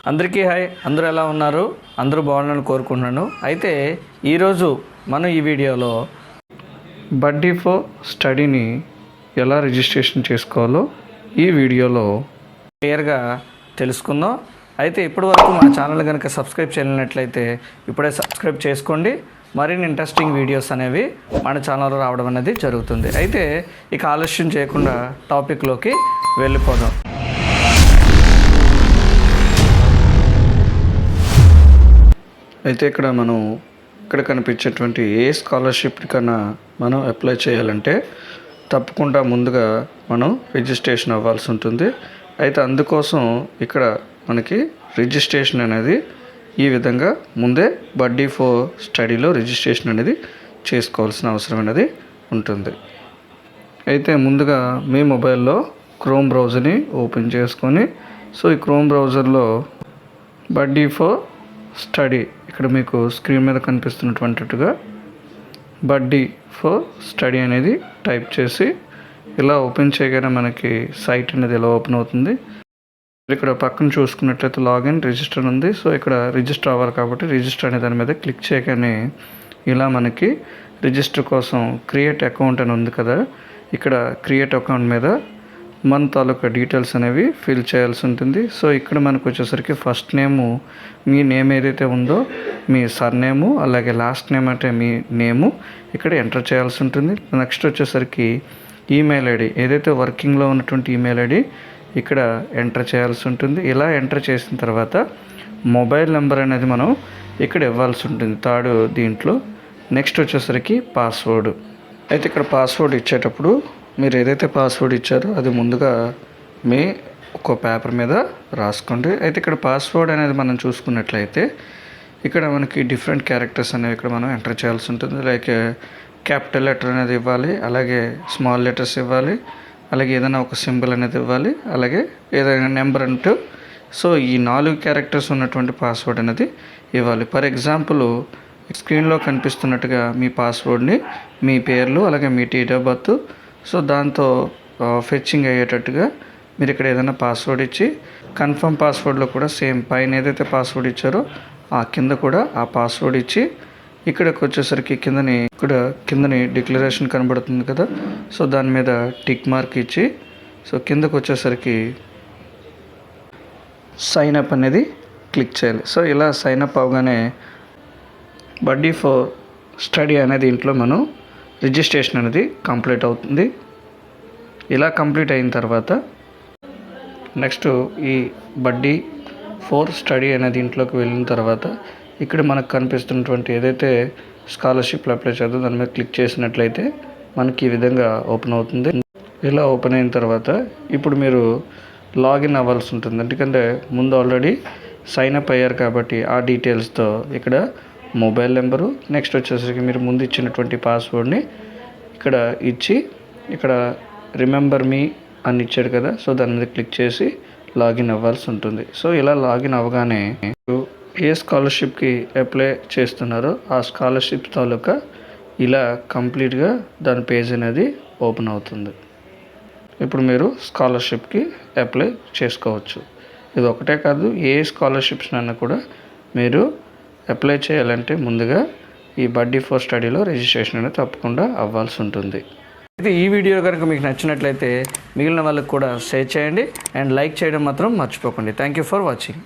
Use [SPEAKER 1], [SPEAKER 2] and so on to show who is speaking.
[SPEAKER 1] అందరికీ హాయ్. అందరూ ఎలా ఉన్నారు? అందరూ బాగున్నారని కోరుకుంటున్నాను. అయితే ఈరోజు మనం ఈ వీడియోలో Buddy4studyని ఎలా రిజిస్ట్రేషన్ చేసుకోవాలో ఈ వీడియోలో క్లియర్గా తెలుసుకుందాం. అయితే ఇప్పటి వరకు మా ఛానల్ కనుక సబ్స్క్రైబ్ చేయనట్లయితే ఇప్పుడే సబ్స్క్రైబ్ చేసుకోండి. మరిన్ని ఇంట్రెస్టింగ్ వీడియోస్ అనేవి మన ఛానల్లో రావడం అనేది జరుగుతుంది. అయితే ఇక ఆలస్యం చేయకుండా టాపిక్లోకి వెళ్ళిపోదాం. అయితే ఇక్కడ కనిపించేటువంటి ఏ స్కాలర్షిప్ కన్నా మనం అప్లై చేయాలంటే తప్పకుండా ముందుగా మనం రిజిస్ట్రేషన్ అవ్వాల్సి ఉంటుంది. అయితే అందుకోసం ఇక్కడ మనకి రిజిస్ట్రేషన్ అనేది ఈ విధంగా ముందే Buddy4studyలో రిజిస్ట్రేషన్ అనేది చేసుకోవాల్సిన అవసరం అనేది ఉంటుంది. అయితే ముందుగా మీ మొబైల్లో క్రోమ్ బ్రౌజర్ని ఓపెన్ చేసుకొని ఈ క్రోమ్ బ్రౌజర్లో Buddy4study ఇక్కడ మీకు స్క్రీన్ మీద కనిపిస్తున్నటువంటిగా Buddy4study అనేది టైప్ చేసి ఇలా ఓపెన్ చేయగానే మనకి సైట్ అనేది ఇలా ఓపెన్ అవుతుంది. ఇక్కడ పక్కన చూసుకున్నట్లయితే లాగిన్ రిజిస్టర్ ఉంది. ఇక్కడ రిజిస్టర్ అవ్వాలి కాబట్టి రిజిస్టర్ అనే దాని మీద క్లిక్ చేయగానే ఇలా మనకి రిజిస్టర్ కోసం క్రియేట్ అకౌంట్ అని ఉంది కదా, ఇక్కడ క్రియేట్ అకౌంట్ మీద మన తాలూకా డీటెయిల్స్ అనేవి ఫిల్ చేయాల్సి ఉంటుంది. ఇక్కడ మనకు వచ్చేసరికి ఫస్ట్ నేము మీ నేమ్ ఏదైతే ఉందో మీ సర్నేము, అలాగే లాస్ట్ నేమ్ అంటే మీ నేము ఇక్కడ ఎంటర్ చేయాల్సి ఉంటుంది. నెక్స్ట్ వచ్చేసరికి ఈమెయిల్ ఐడి ఏదైతే వర్కింగ్లో ఉన్నటువంటి ఈమెయిల్ ఐడి ఇక్కడ ఎంటర్ చేయాల్సి ఉంటుంది. ఇలా ఎంటర్ చేసిన తర్వాత మొబైల్ నెంబర్ అనేది మనం ఇక్కడ ఇవ్వాల్సి ఉంటుంది థర్డ్ దీంట్లో. నెక్స్ట్ వచ్చేసరికి పాస్వర్డ్. అయితే ఇక్కడ పాస్వర్డ్ ఇచ్చేటప్పుడు మీరు ఏదైతే పాస్వర్డ్ ఇచ్చారో అది ముందుగా మీ ఒక పేపర్ మీద రాసుకోండి. అయితే ఇక్కడ పాస్వర్డ్ అనేది మనం చూసుకున్నట్లయితే ఇక్కడ మనకి డిఫరెంట్ క్యారెక్టర్స్ అనేవి ఇక్కడ మనం ఎంటర్ చేయాల్సి ఉంటుంది. లైక్ క్యాపిటల్ లెటర్ అనేది ఇవ్వాలి, అలాగే స్మాల్ లెటర్స్ ఇవ్వాలి, అలాగే ఏదైనా ఒక సింబల్ అనేది ఇవ్వాలి, అలాగే ఏదైనా నెంబర్ అంటూ ఈ 4 క్యారెక్టర్స్ ఉన్నటువంటి పాస్వర్డ్ అనేది ఇవ్వాలి. ఫర్ ఎగ్జాంపుల్ స్క్రీన్లో కనిపిస్తున్నట్టుగా మీ పాస్వర్డ్ని మీ పేర్లు అలాగే మీ డేట్ ఆఫ్ బర్త్ దాంతో ఫెచ్చింగ్ అయ్యేటట్టుగా మీరు ఇక్కడ ఏదైనా పాస్వర్డ్ ఇచ్చి కన్ఫర్మ్ పాస్వర్డ్లో కూడా సేమ్ పైన ఏదైతే పాస్వర్డ్ ఇచ్చారో ఆ కింద కూడా ఆ పాస్వర్డ్ ఇచ్చి ఇక్కడికి వచ్చేసరికి కిందని డిక్లరేషన్ కనబడుతుంది కదా, దాని మీద టిక్ మార్క్ ఇచ్చి కిందకు వచ్చేసరికి సైన్ అప్ అనేది క్లిక్ చేయాలి. ఇలా సైన్ అప్ అవగానే Buddy4study అనేది ఇంట్లో మనం రిజిస్ట్రేషన్ అనేది కంప్లీట్ అవుతుంది. ఇలా కంప్లీట్ అయిన తర్వాత నెక్స్ట్ ఈ Buddy4study అనేది ఇంట్లోకి వెళ్ళిన తర్వాత ఇక్కడ మనకు కనిపిస్తున్నటువంటి ఏదైతే స్కాలర్షిప్లు అప్లై చేద్దాం దాని మీద క్లిక్ చేసినట్లయితే మనకి ఈ విధంగా ఓపెన్ అవుతుంది. ఇలా ఓపెన్ అయిన తర్వాత ఇప్పుడు మీరు లాగిన్ అవ్వాల్సి ఉంటుంది. ఎందుకంటే ముందు ఆల్రెడీ సైన్ అప్ అయ్యారు కాబట్టి ఆ డీటెయిల్స్తో ఇక్కడ మొబైల్ నెంబరు, నెక్స్ట్ వచ్చేసరికి మీరు ముందు ఇచ్చినటువంటి పాస్వర్డ్ని ఇక్కడ ఇచ్చి ఇక్కడ రిమెంబర్ మీ అని ఇచ్చాడు కదా, దాని మీద క్లిక్ చేసి లాగిన్ అవ్వాల్సి ఉంటుంది. ఇలా లాగిన్ అవ్వగానే ఏ స్కాలర్షిప్కి అప్లై చేస్తున్నారో ఆ స్కాలర్షిప్ తాలూకా ఇలా కంప్లీట్గా దాని పేజ్ అనేది ఓపెన్ అవుతుంది. ఇప్పుడు మీరు స్కాలర్షిప్కి అప్లై చేసుకోవచ్చు. ఇది ఒకటే కాదు, ఏ స్కాలర్షిప్స్ అన్నా కూడా మీరు అప్లై చేయాలంటే ముందుగా ఈ Buddy4studyలో రిజిస్ట్రేషన్ అనేది తప్పకుండా అవ్వాల్సి ఉంటుంది. అయితే ఈ వీడియో కనుక మీకు నచ్చినట్లయితే మిగిలిన వాళ్ళకి కూడా షేర్ చేయండి అండ్ లైక్ చేయడం మాత్రం మర్చిపోకండి. Thank you for watching.